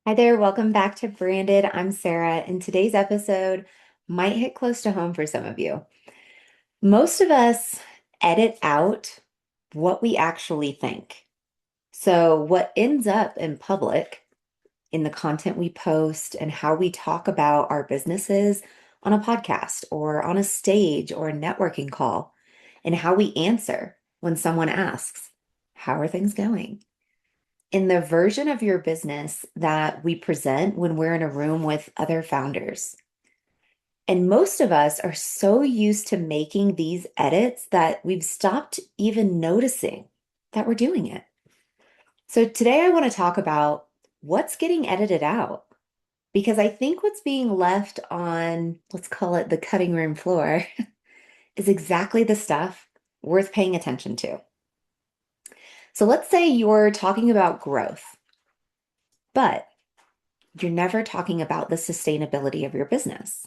Hi there, welcome back to Branded. I'm Sarah, and today's episode might hit close to home for some of you. Most of us edit out what we actually think. So, what ends up in public in the content we post and how we talk about our businesses on a podcast or on a stage or a networking call, and how we answer when someone asks, "How are things going?" In the version of your business that we present when we're in a room with other founders. And most of us are so used to making these edits that we've stopped even noticing that we're doing it. So today I want to talk about what's getting edited out because I think what's being left on, let's call it the cutting room floor, is exactly the stuff worth paying attention to. So let's say you're talking about growth, but you're never talking about the sustainability of your business.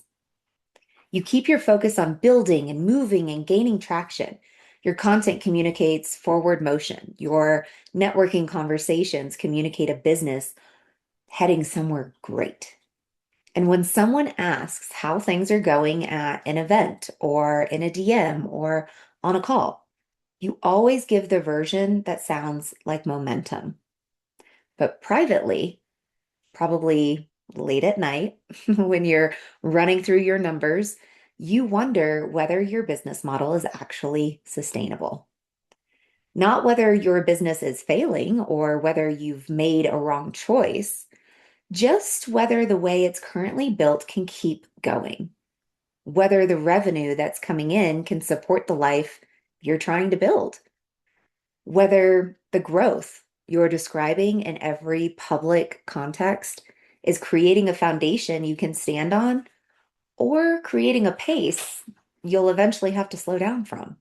You keep your focus on building and moving and gaining traction. Your content communicates forward motion. Your networking conversations communicate a business heading somewhere great. And when someone asks how things are going at an event or in a DM or on a call, you always give the version that sounds like momentum. But privately, probably late at night when you're running through your numbers, you wonder whether your business model is actually sustainable. Not whether your business is failing or whether you've made a wrong choice, just whether the way it's currently built can keep going, whether the revenue that's coming in can support the life you're trying to build, whether the growth you're describing in every public context is creating a foundation you can stand on or creating a pace you'll eventually have to slow down from.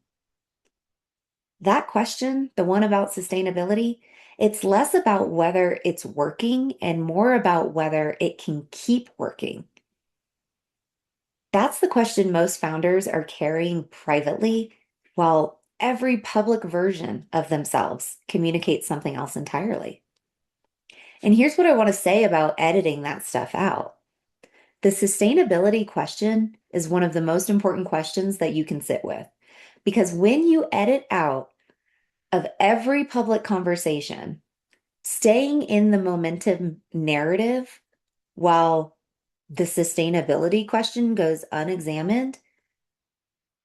That question, the one about sustainability, it's less about whether it's working and more about whether it can keep working. That's the question most founders are carrying privately, while every public version of themselves communicates something else entirely. And here's what I want to say about editing that stuff out. The sustainability question is one of the most important questions that you can sit with. Because when you edit out of every public conversation, staying in the momentum narrative while the sustainability question goes unexamined,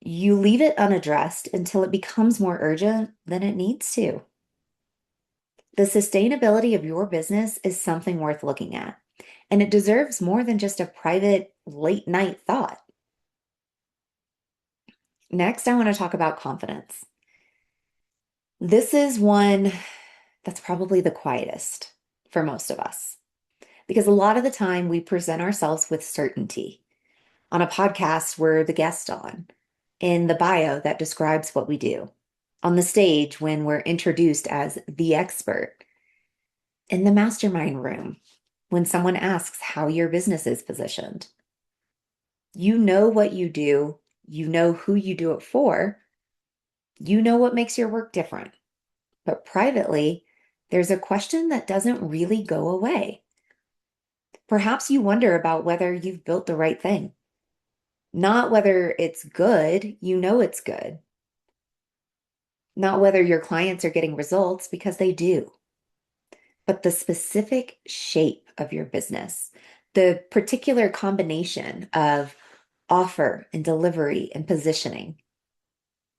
you leave it unaddressed until it becomes more urgent than it needs to. The sustainability of your business is something worth looking at, and it deserves more than just a private late night thought. Next, I want to talk about confidence. This is one that's probably the quietest for most of us because a lot of the time we present ourselves with certainty. On a podcast, we're the guest on, in the bio that describes what we do, on the stage when we're introduced as the expert, in the mastermind room when someone asks how your business is positioned. You know what you do, you know who you do it for, you know what makes your work different. But privately, there's a question that doesn't really go away. Perhaps you wonder about whether you've built the right thing, not whether it's good, you know it's good, not whether your clients are getting results because they do, but the specific shape of your business, the particular combination of offer and delivery and positioning,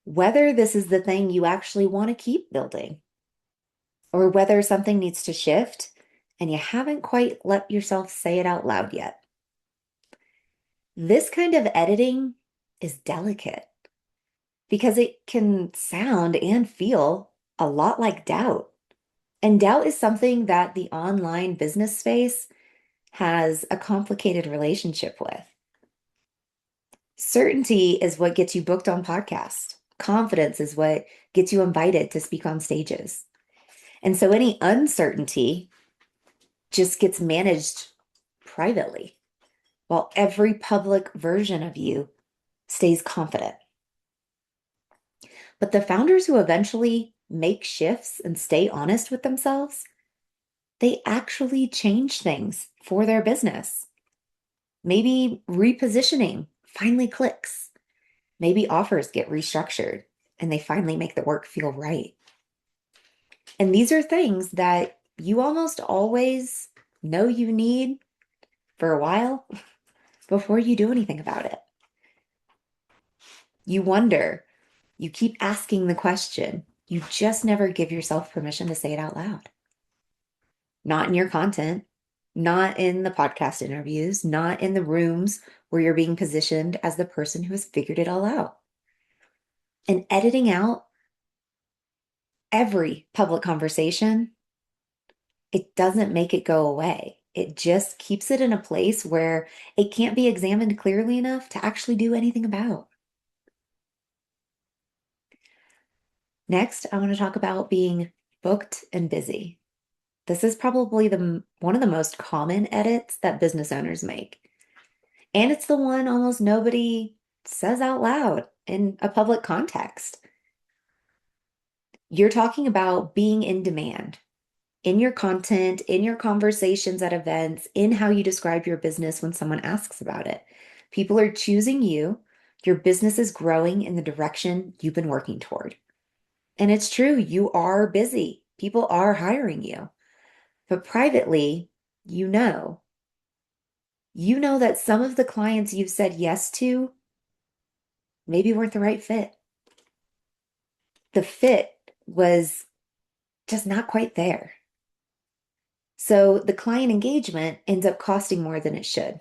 whether this is the thing you actually want to keep building or whether something needs to shift and you haven't quite let yourself say it out loud yet. This kind of editing is delicate because it can sound and feel a lot like doubt. And doubt is something that the online business space has a complicated relationship with. Certainty is what gets you booked on podcasts. Confidence is what gets you invited to speak on stages. And so any uncertainty just gets managed privately, while every public version of you stays confident. But the founders who eventually make shifts and stay honest with themselves, they actually change things for their business. Maybe repositioning finally clicks. Maybe offers get restructured and they finally make the work feel right. And these are things that you almost always know you need for a while before you do anything about it. You wonder, you keep asking the question, you just never give yourself permission to say it out loud. Not in your content, not in the podcast interviews, not in the rooms where you're being positioned as the person who has figured it all out. And editing out every public conversation, it doesn't make it go away. It just keeps it in a place where it can't be examined clearly enough to actually do anything about. Next, I want to talk about being booked and busy. This is probably one of the most common edits that business owners make. And it's the one almost nobody says out loud in a public context. You're talking about being in demand in your content, in your conversations at events, in how you describe your business when someone asks about it. People are choosing you. Your business is growing in the direction you've been working toward. And it's true, you are busy. People are hiring you. But privately, you know that some of the clients you've said yes to maybe weren't the right fit. The fit was just not quite there. So the client engagement ends up costing more than it should.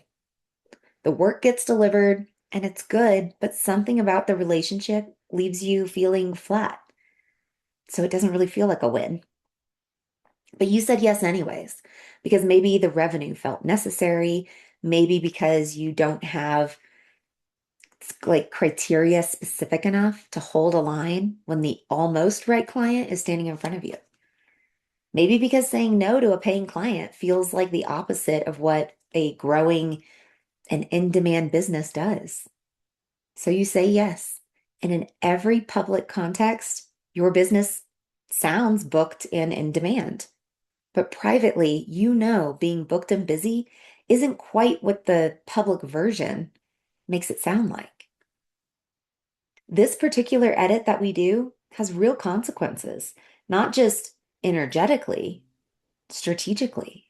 The work gets delivered and it's good, but something about the relationship leaves you feeling flat. So it doesn't really feel like a win. But you said yes anyways, because maybe the revenue felt necessary, maybe because you don't have like criteria specific enough to hold a line when the almost right client is standing in front of you. Maybe because saying no to a paying client feels like the opposite of what a growing and in-demand business does. So you say yes. And in every public context, your business sounds booked and in demand. But privately, being booked and busy isn't quite what the public version makes it sound like. This particular edit that we do has real consequences, not just energetically, strategically,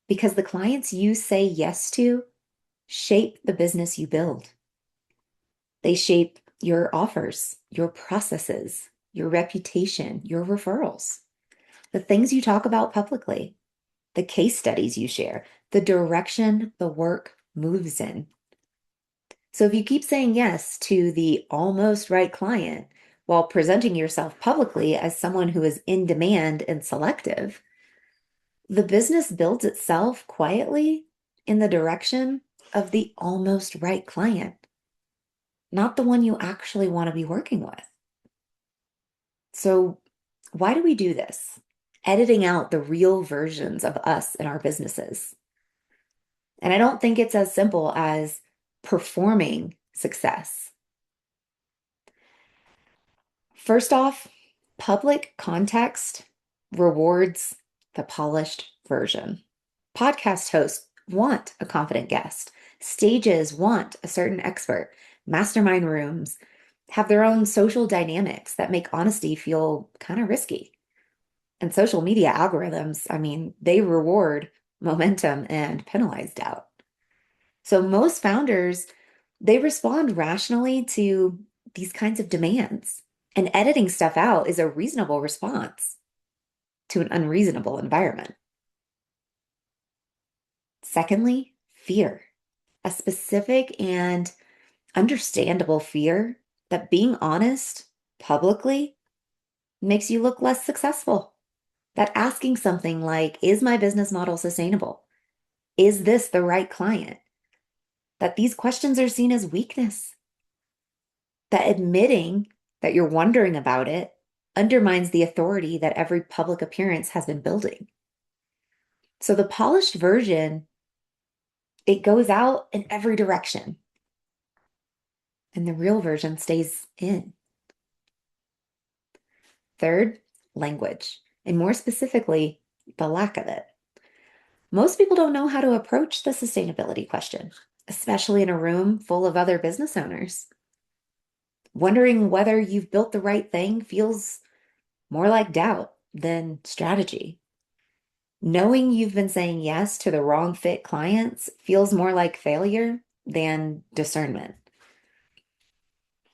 because the clients you say yes to shape the business you build. They shape your offers, your processes, your reputation, your referrals, the things you talk about publicly, the case studies you share, the direction the work moves in. So if you keep saying yes to the almost right client while presenting yourself publicly as someone who is in demand and selective, the business builds itself quietly in the direction of the almost right client, not the one you actually want to be working with. So, why do we do this? Editing out the real versions of us in our businesses. And I don't think it's as simple as performing success. First off, public context rewards the polished version. Podcast hosts want a confident guest. Stages want a certain expert. Mastermind rooms have their own social dynamics that make honesty feel kind of risky. And social media algorithms, they reward momentum and penalize doubt. So most founders, they respond rationally to these kinds of demands. And editing stuff out is a reasonable response to an unreasonable environment. Secondly, fear, a specific and understandable fear that being honest publicly makes you look less successful. That asking something like, is my business model sustainable? Is this the right client? That these questions are seen as weakness. That admitting that you're wondering about it undermines the authority that every public appearance has been building. So the polished version, it goes out in every direction. And the real version stays in. Third, language, and more specifically, the lack of it. Most people don't know how to approach the sustainability question, especially in a room full of other business owners. Wondering whether you've built the right thing feels more like doubt than strategy. Knowing you've been saying yes to the wrong fit clients feels more like failure than discernment.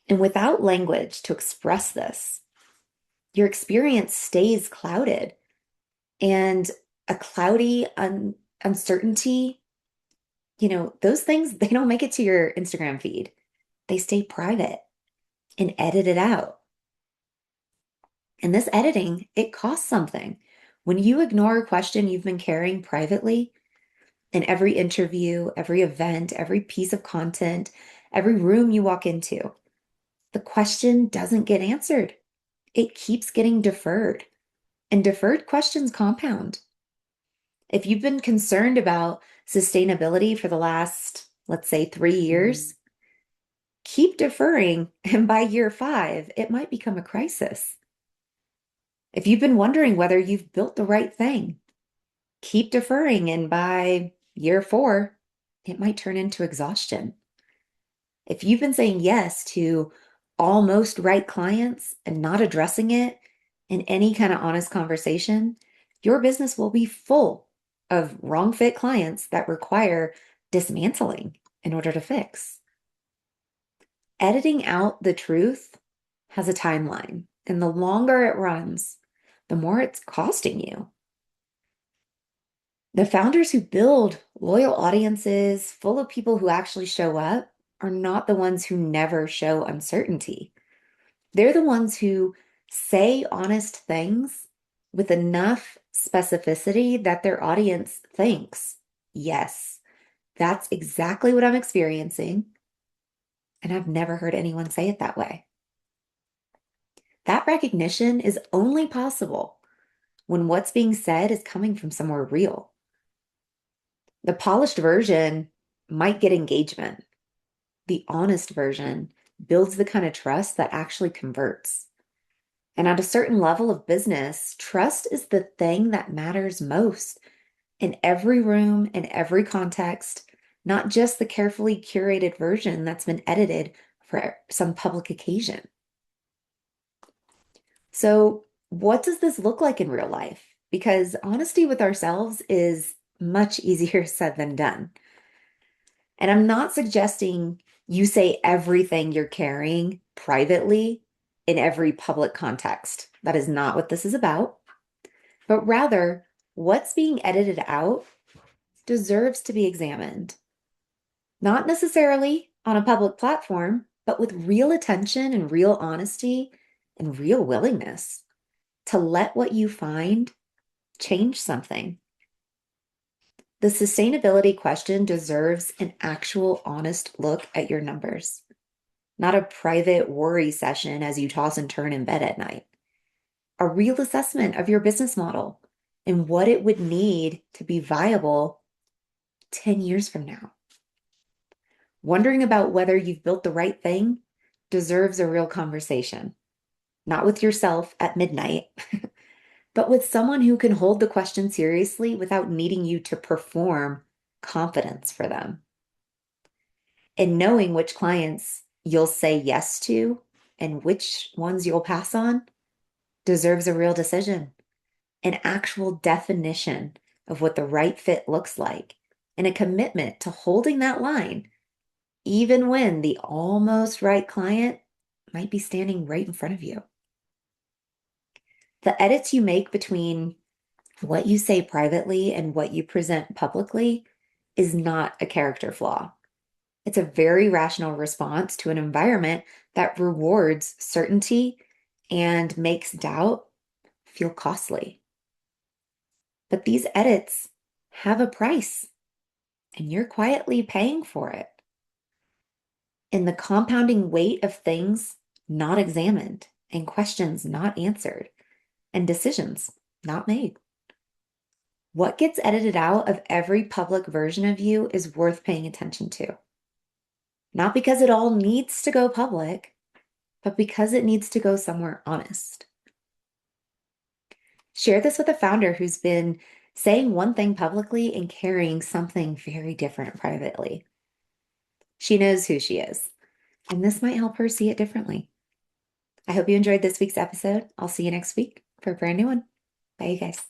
And without language to express this, your experience stays clouded. And a cloudy uncertainty, those things, they don't make it to your Instagram feed. They stay private and edited out. And this editing, it costs something. When you ignore a question you've been carrying privately in every interview, every event, every piece of content, every room you walk into, the question doesn't get answered. It keeps getting deferred, and deferred questions compound. If you've been concerned about sustainability for the last, let's say, 3 years, keep deferring, and by year 5, it might become a crisis. If you've been wondering whether you've built the right thing, keep deferring, and by year 4, it might turn into exhaustion. If you've been saying yes to almost right clients and not addressing it in any kind of honest conversation, your business will be full of wrong fit clients that require dismantling in order to fix. Editing out the truth has a timeline, and the longer it runs, the more it's costing you. The founders who build loyal audiences full of people who actually show up are not the ones who never show uncertainty. They're the ones who say honest things with enough specificity that their audience thinks, yes, that's exactly what I'm experiencing. And I've never heard anyone say it that way. That recognition is only possible when what's being said is coming from somewhere real. The polished version might get engagement. The honest version builds the kind of trust that actually converts. And at a certain level of business, trust is the thing that matters most in every room, in every context, not just the carefully curated version that's been edited for some public occasion. So, what does this look like in real life? Because honesty with ourselves is much easier said than done. And I'm not suggesting you say everything you're carrying privately in every public context. That is not what this is about. But rather, what's being edited out deserves to be examined. Not necessarily on a public platform, but with real attention and real honesty and real willingness to let what you find change something. The sustainability question deserves an actual honest look at your numbers, not a private worry session as you toss and turn in bed at night. A real assessment of your business model and what it would need to be viable 10 years from now. Wondering about whether you've built the right thing deserves a real conversation, not with yourself at midnight, but with someone who can hold the question seriously without needing you to perform confidence for them. And knowing which clients you'll say yes to and which ones you'll pass on deserves a real decision, an actual definition of what the right fit looks like, and a commitment to holding that line, even when the almost right client might be standing right in front of you. The edits you make between what you say privately and what you present publicly is not a character flaw. It's a very rational response to an environment that rewards certainty and makes doubt feel costly. But these edits have a price, and you're quietly paying for it. In the compounding weight of things not examined, and questions not answered, and decisions not made. What gets edited out of every public version of you is worth paying attention to. Not because it all needs to go public, but because it needs to go somewhere honest. Share this with a founder who's been saying one thing publicly and carrying something very different privately. She knows who she is, and this might help her see it differently. I hope you enjoyed this week's episode. I'll see you next week for a brand new one. Bye, you guys.